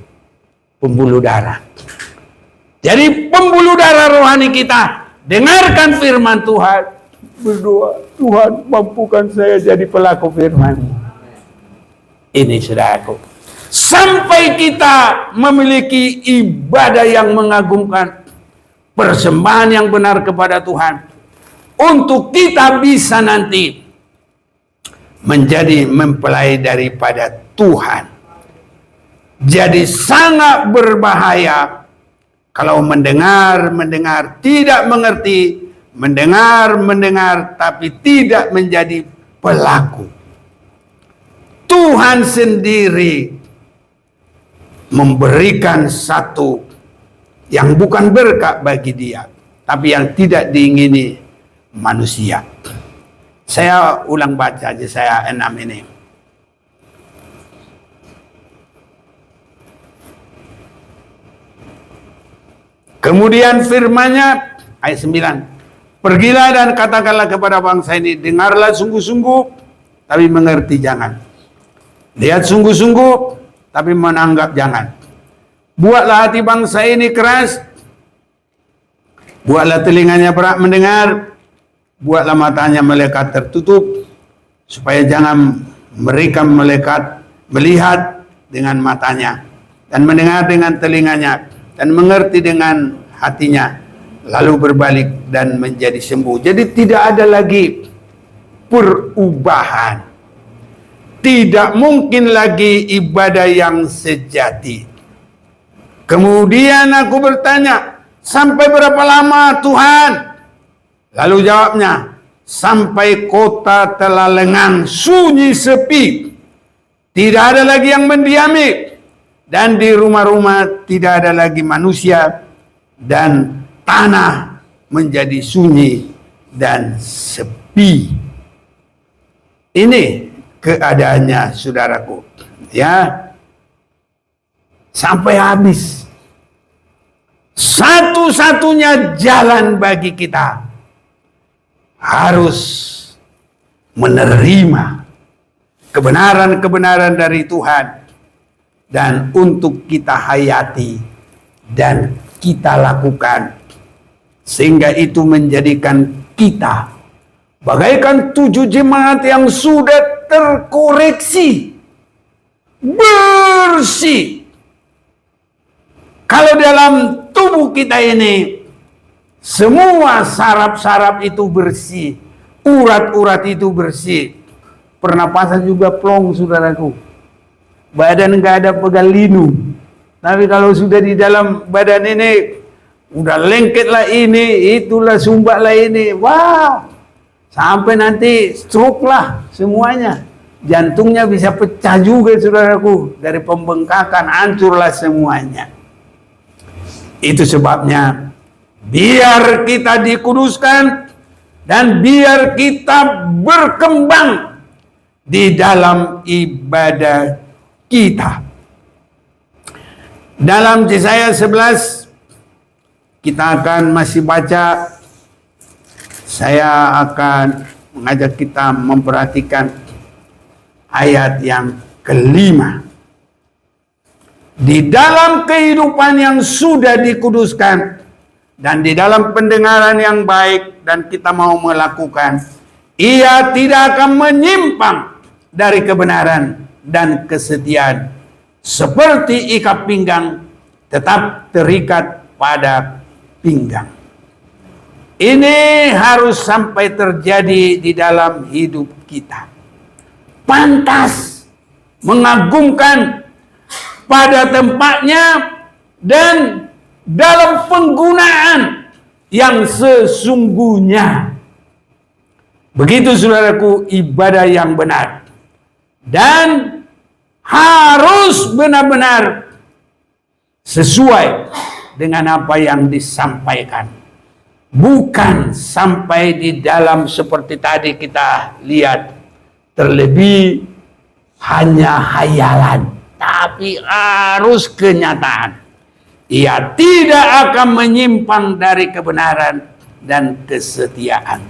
pembuluh darah. Jadi pembuluh darah rohani kita, dengarkan firman Tuhan, berdoa, Tuhan mampukan saya jadi pelaku firman. Ini saudaraku, sampai kita memiliki ibadah yang mengagumkan, persembahan yang benar kepada Tuhan, untuk kita bisa nanti menjadi mempelai daripada Tuhan. Jadi sangat berbahaya kalau mendengar tidak mengerti, mendengar tapi tidak menjadi pelaku. Tuhan sendiri memberikan satu yang bukan berkat bagi dia, tapi yang tidak diingini manusia. Saya ulang baca aja, saya 6 ini. Kemudian firman-Nya ayat 9. Pergilah dan katakanlah kepada bangsa ini, dengarlah sungguh-sungguh, tapi mengerti jangan. Lihat sungguh-sungguh, tapi menanggap jangan. Buatlah hati bangsa ini keras, buatlah telinganya berat mendengar, buatlah matanya melekat tertutup, supaya jangan mereka melihat dengan matanya, dan mendengar dengan telinganya, dan mengerti dengan hatinya, lalu berbalik dan menjadi sembuh. Jadi tidak ada lagi perubahan. Tidak mungkin lagi ibadah yang sejati. Kemudian aku bertanya, sampai berapa lama Tuhan? Lalu jawabnya, sampai kota telah lengang, sunyi sepi, tidak ada lagi yang mendiami, dan di rumah-rumah tidak ada lagi manusia, dan tanah menjadi sunyi dan sepi. Ini keadaannya, saudaraku, ya, sampai habis. Satu-satunya jalan bagi kita harus menerima kebenaran-kebenaran dari Tuhan, dan untuk kita hayati dan kita lakukan, sehingga itu menjadikan kita bagaikan 7 jemaat yang sudah terkoreksi, bersih. Kalau dalam tubuh kita ini semua saraf-saraf itu bersih, urat-urat itu bersih, pernapasan juga plong, saudaraku. Badan nggak ada pegal linu. Tapi kalau sudah di dalam badan ini udah lengket lah ini, itulah sumbat lah ini, wow, sampai nanti stroke lah semuanya. Jantungnya bisa pecah juga, saudaraku, dari pembengkakan, hancurlah semuanya. Itu sebabnya biar kita dikuduskan dan biar kita berkembang di dalam ibadah kita. Dalam Yesaya 11 kita akan masih baca. Saya akan mengajak kita memperhatikan ayat yang kelima. Di dalam kehidupan yang sudah dikuduskan dan di dalam pendengaran yang baik dan kita mau melakukan, ia tidak akan menyimpang dari kebenaran dan kesetiaan, seperti ikat pinggang tetap terikat pada pinggang. Ini harus sampai terjadi di dalam hidup kita. Pantas, mengagumkan pada tempatnya dan dalam penggunaan yang sesungguhnya. Begitu, saudaraku, ibadah yang benar. Dan harus benar-benar sesuai dengan apa yang disampaikan. Bukan sampai di dalam seperti tadi kita lihat, terlebih hanya hayalan, tapi harus kenyataan. Ia tidak akan menyimpang dari kebenaran dan kesetiaan,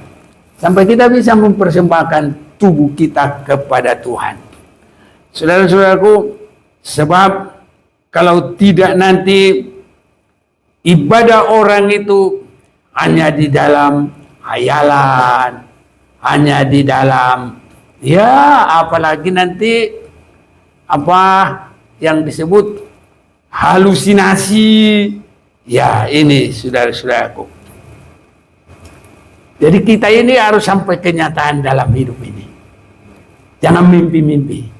sampai kita bisa mempersembahkan tubuh kita kepada Tuhan. Saudara-saudaraku, sebab kalau tidak nanti ibadah orang itu hanya di dalam hayalan, hanya di dalam, ya apalagi nanti apa yang disebut halusinasi, ya ini saudara-saudaraku. Jadi kita ini harus sampai kenyataan dalam hidup ini. Jangan mimpi-mimpi.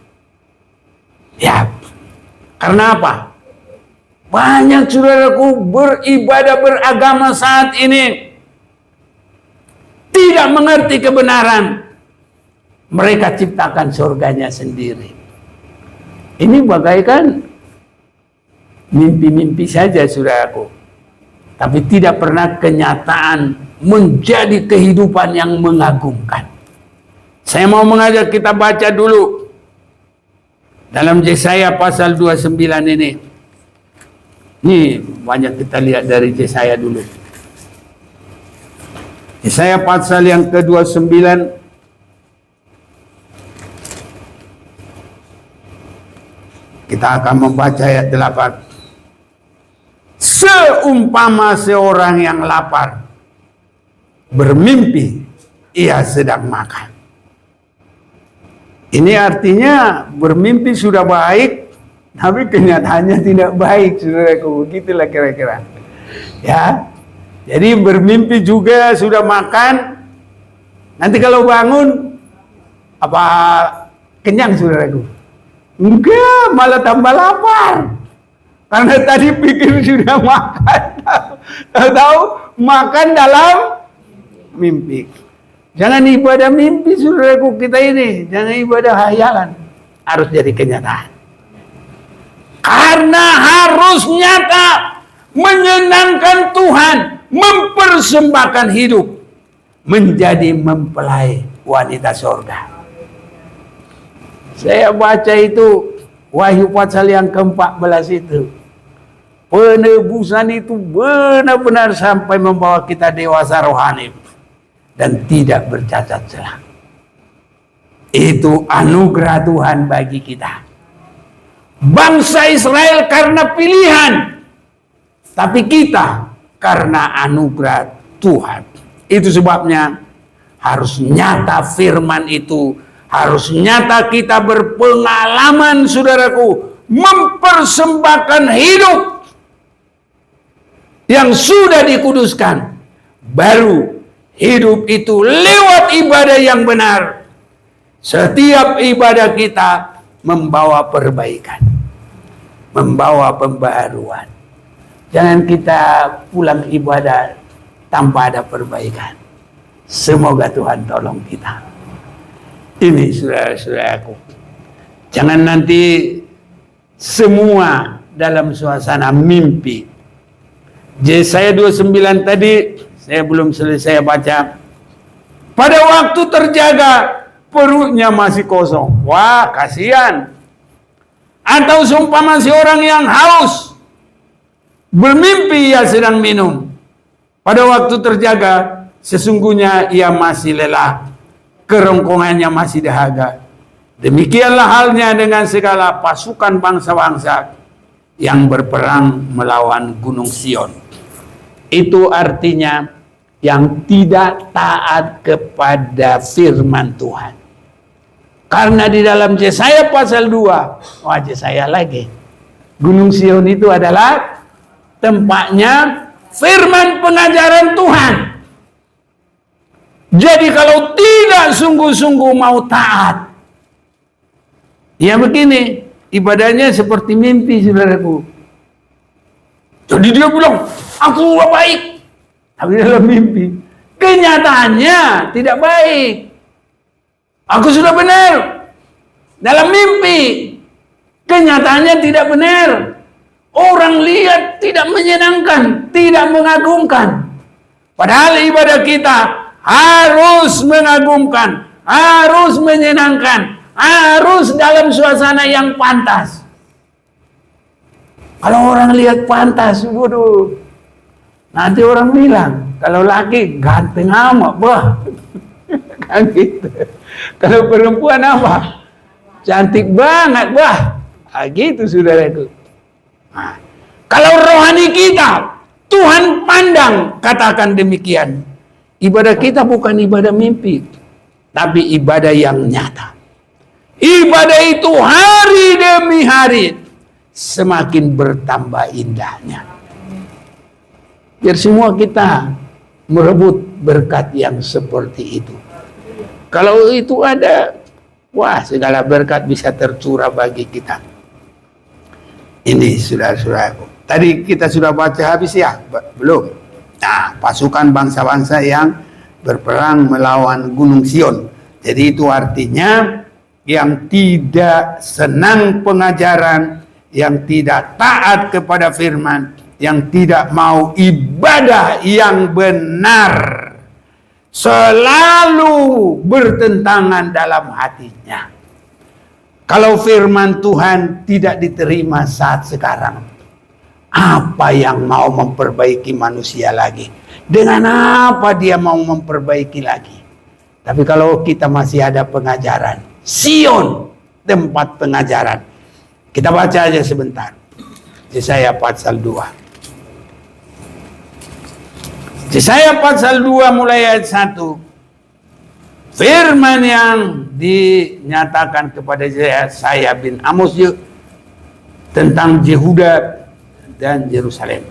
Ya, karena apa? Banyak saudaraku beribadah beragama saat ini tidak mengerti kebenaran. Mereka ciptakan surganya sendiri. Ini bagaikan mimpi-mimpi saja saudaraku. Tapi tidak pernah kenyataan menjadi kehidupan yang mengagumkan. Saya mau mengajak kita baca dulu dalam Yesaya pasal 29 ini. Ini banyak kita lihat dari Yesaya dulu. Yesaya pasal yang ke-29. Kita akan membaca ayat 8. Seumpama seorang yang lapar bermimpi ia sedang makan. Ini artinya bermimpi sudah baik, tapi kenyataannya tidak baik, saudaraku. Begitulah kira-kira. Ya, jadi bermimpi juga sudah makan. Nanti kalau bangun, apa kenyang, saudaraku? Enggak, malah tambah lapar. Karena tadi pikir sudah makan, tahu makan dalam mimpi. Jangan ibadah mimpi saudaraku kita ini. Jangan ibadah hayalan. Harus jadi kenyataan. Karena harus nyata. Menyenangkan Tuhan. Mempersembahkan hidup. Menjadi mempelai wanita surga. Saya baca itu. Wahyu pasal yang ke-14 itu. Penebusan itu benar-benar sampai membawa kita dewasa rohani. Dan tidak bercacat celah. Itu anugerah Tuhan bagi kita. Bangsa Israel karena pilihan, tapi kita karena anugerah Tuhan. Itu sebabnya harus nyata firman itu, harus nyata kita berpengalaman saudaraku, mempersembahkan hidup yang sudah dikuduskan. Baru hidup itu lewat ibadah yang benar. Setiap ibadah kita membawa perbaikan, membawa pembaharuan. Jangan kita pulang ibadah tanpa ada perbaikan. Semoga Tuhan tolong kita. Ini saudara-saudaraku. Jangan nanti semua dalam suasana mimpi. Yesaya 29 tadi saya belum selesai baca. Pada waktu terjaga, perutnya masih kosong. Wah, kasihan. Atau seumpama seorang yang haus, bermimpi ia sedang minum. Pada waktu terjaga, sesungguhnya ia masih lelah. Kerongkongannya masih dahaga. Demikianlah halnya dengan segala pasukan bangsa-bangsa yang berperang melawan Gunung Sion. Itu artinya yang tidak taat kepada firman Tuhan. Karena di dalam Yesaya pasal 2, Yesaya lagi. Gunung Sion itu adalah tempatnya firman pengajaran Tuhan. Jadi kalau tidak sungguh-sungguh mau taat, ya begini, ibadahnya seperti mimpi saudaraku. Jadi dia bilang, aku baik. Tapi dalam mimpi, kenyataannya tidak baik. Aku sudah benar. Dalam mimpi, kenyataannya tidak benar. Orang lihat tidak menyenangkan, tidak mengagumkan. Padahal ibadah kita harus mengagumkan, harus menyenangkan, harus dalam suasana yang pantas. Kalau orang lihat pantas, waduh. Nanti orang bilang, kalau laki ganteng amat, bah. Kan gitu. Kalau perempuan apa? Cantik banget, bah. Gitu saudaraku. Nah, kalau rohani kita, Tuhan pandang, katakan demikian. Ibadah kita bukan ibadah mimpi, tapi ibadah yang nyata. Ibadah itu hari demi hari semakin bertambah indahnya. Biar semua kita merebut berkat yang seperti itu. Kalau itu ada, wah, segala berkat bisa tercurah bagi kita. Ini saudara-saudaraku. Tadi kita sudah baca habis ya? Belum. Nah, pasukan bangsa-bangsa yang berperang melawan Gunung Sion. Jadi itu artinya yang tidak senang pengajaran, yang tidak taat kepada firman, yang tidak mau ibadah yang benar, selalu bertentangan dalam hatinya. Kalau firman Tuhan tidak diterima saat sekarang, apa yang mau memperbaiki manusia lagi? Dengan apa dia mau memperbaiki lagi? Tapi kalau kita masih ada pengajaran, Sion tempat pengajaran. Kita baca aja sebentar. Yesaya pasal 2. Yesaya pasal 2 mulai ayat 1. Firman yang dinyatakan kepada Yesaya bin Amos tentang Yehuda dan Yerusalem.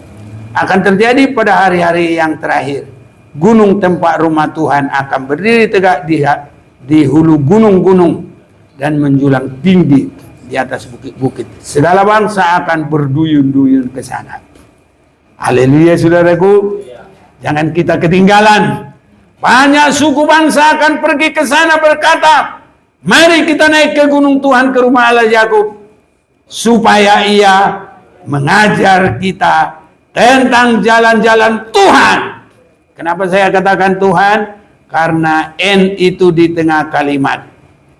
Akan terjadi pada hari-hari yang terakhir. Gunung tempat rumah Tuhan akan berdiri tegak di hulu gunung-gunung dan menjulang tinggi di atas bukit-bukit. Segala bangsa akan berduyun-duyun ke sana. Haleluya, saudaraku. Jangan kita ketinggalan. Banyak suku bangsa akan pergi ke sana berkata, mari kita naik ke gunung Tuhan, ke rumah Allah Yakub, supaya ia mengajar kita tentang jalan-jalan Tuhan. Kenapa saya katakan Tuhan? Karena N itu di tengah kalimat.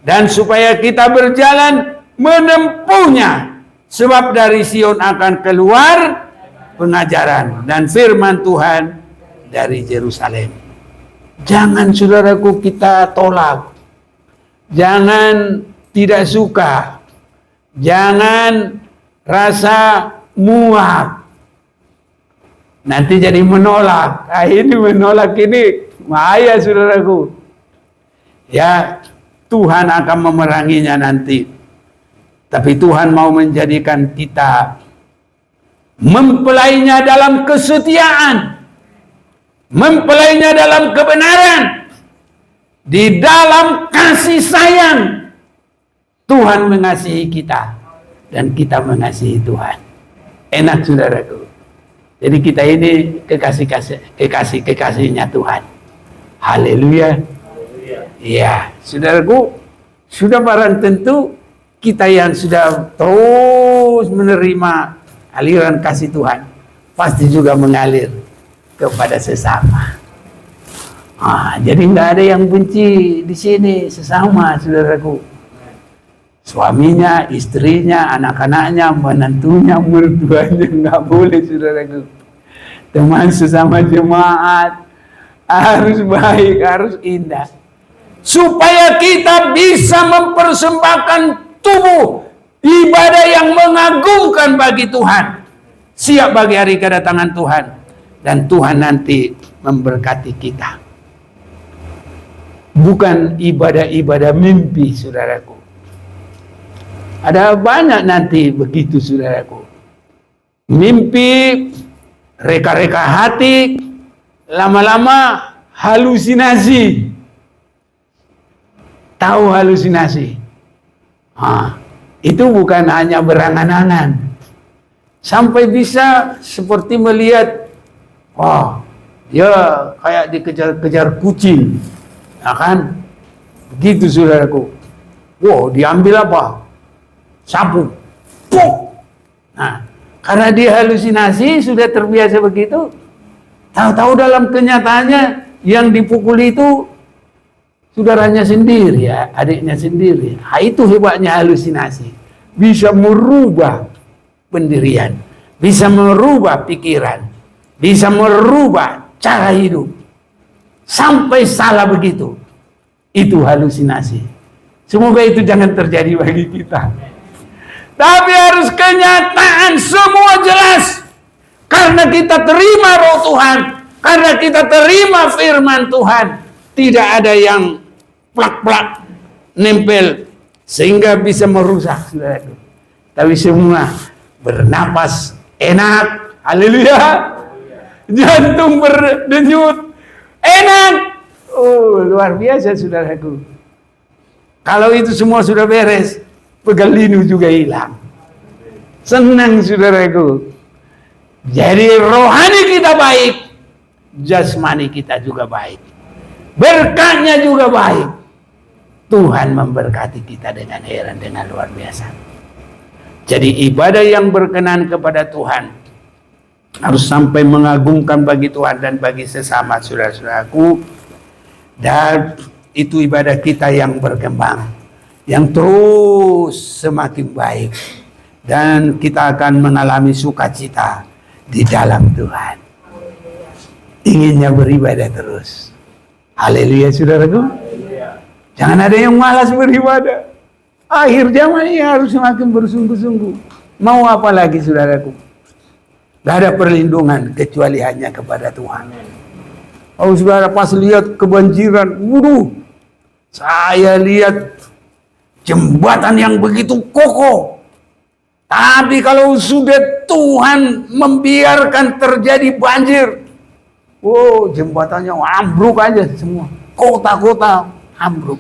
Dan supaya kita berjalan menempuhnya. Sebab dari Sion akan keluar pengajaran dan firman Tuhan dari Yerusalem. Jangan saudaraku kita tolak. Jangan tidak suka. Jangan rasa muak. Nanti jadi menolak. Nah, ini menolak ini bahaya saudaraku. Ya, Tuhan akan memeranginya nanti. Tapi Tuhan mau menjadikan kita mempelainya dalam kesetiaan, mempelainya dalam kebenaran, di dalam kasih sayang. Tuhan mengasihi kita dan kita mengasihi Tuhan. Enak saudaraku. Jadi kita ini kekasihnya Tuhan. Haleluya. Ya, saudaraku, sudah barang tentu kita yang sudah terus menerima aliran kasih Tuhan pasti juga mengalir kepada sesama. Jadi nggak ada yang benci di sini sesama, saudaraku. Suaminya, istrinya, anak-anaknya, menantunya, mertuanya, nggak boleh, saudaraku. Teman sesama jemaat harus baik, harus indah, supaya kita bisa mempersembahkan tubuh ibadah yang mengagumkan bagi Tuhan, siap bagi hari kedatangan Tuhan, dan Tuhan nanti memberkati kita. Bukan ibadah-ibadah mimpi, saudaraku. Ada banyak nanti begitu, saudaraku. Mimpi, reka-reka hati, lama-lama halusinasi. Tahu halusinasi? Itu bukan hanya berangan-angan. Sampai bisa seperti melihat, dia kayak dikejar-kejar kucing. Ya kan? Begitu, saudaraku. Diambil apa? Sapu. Puk! Nah, karena dia halusinasi, sudah terbiasa begitu. Tahu-tahu dalam kenyataannya yang dipukul itu saudaranya sendiri, ya, adiknya sendiri. Itu hebatnya halusinasi. Bisa merubah pendirian, bisa merubah pikiran, bisa merubah cara hidup. Sampai salah begitu. Itu halusinasi. Semoga itu jangan terjadi bagi kita. Tapi harus kenyataan, semua jelas. Karena kita terima roh Tuhan, karena kita terima firman Tuhan, tidak ada yang plak-plak nempel sehingga bisa merusak, saudaraku. Tapi semua bernapas enak, haleluya. Jantung berdenyut enak. Luar biasa, saudaraku. Kalau itu semua sudah beres, pegal linu juga hilang. Senang saudaraku. Jadi rohani kita baik, jasmani kita juga baik. Berkatnya juga baik. Tuhan memberkati kita dengan heran, dengan luar biasa. Jadi ibadah yang berkenan kepada Tuhan harus sampai mengagumkan bagi Tuhan dan bagi sesama saudara-saudaraku. Dan itu ibadah kita yang berkembang, yang terus semakin baik. Dan kita akan mengalami sukacita di dalam Tuhan. Inginnya beribadah terus. Haleluya saudaraku. Jangan ada yang malas beribadah. Akhir zaman ini harus semakin bersungguh-sungguh. Mau apa lagi saudaraku? Gak ada perlindungan kecuali hanya kepada Tuhan. Oh saudara, pas lihat kebanjiran, waduh, saya lihat jembatan yang begitu kokoh. Tapi kalau sudah Tuhan membiarkan terjadi banjir, oh jembatannya ambruk aja semua. Kota-kota ambruk.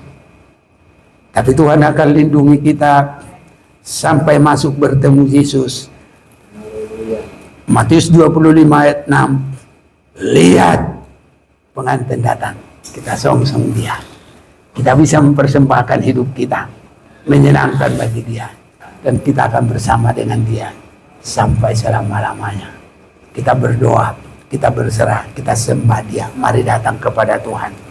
Tapi Tuhan akan lindungi kita sampai masuk bertemu Yesus. Matius 25 ayat 6. Lihat pengantin datang. Kita song-song dia. Kita bisa mempersembahkan hidup kita, menyenangkan bagi dia. Dan kita akan bersama dengan dia sampai selama-lamanya. Kita berdoa, kita berserah, kita sembah dia. Mari datang kepada Tuhan.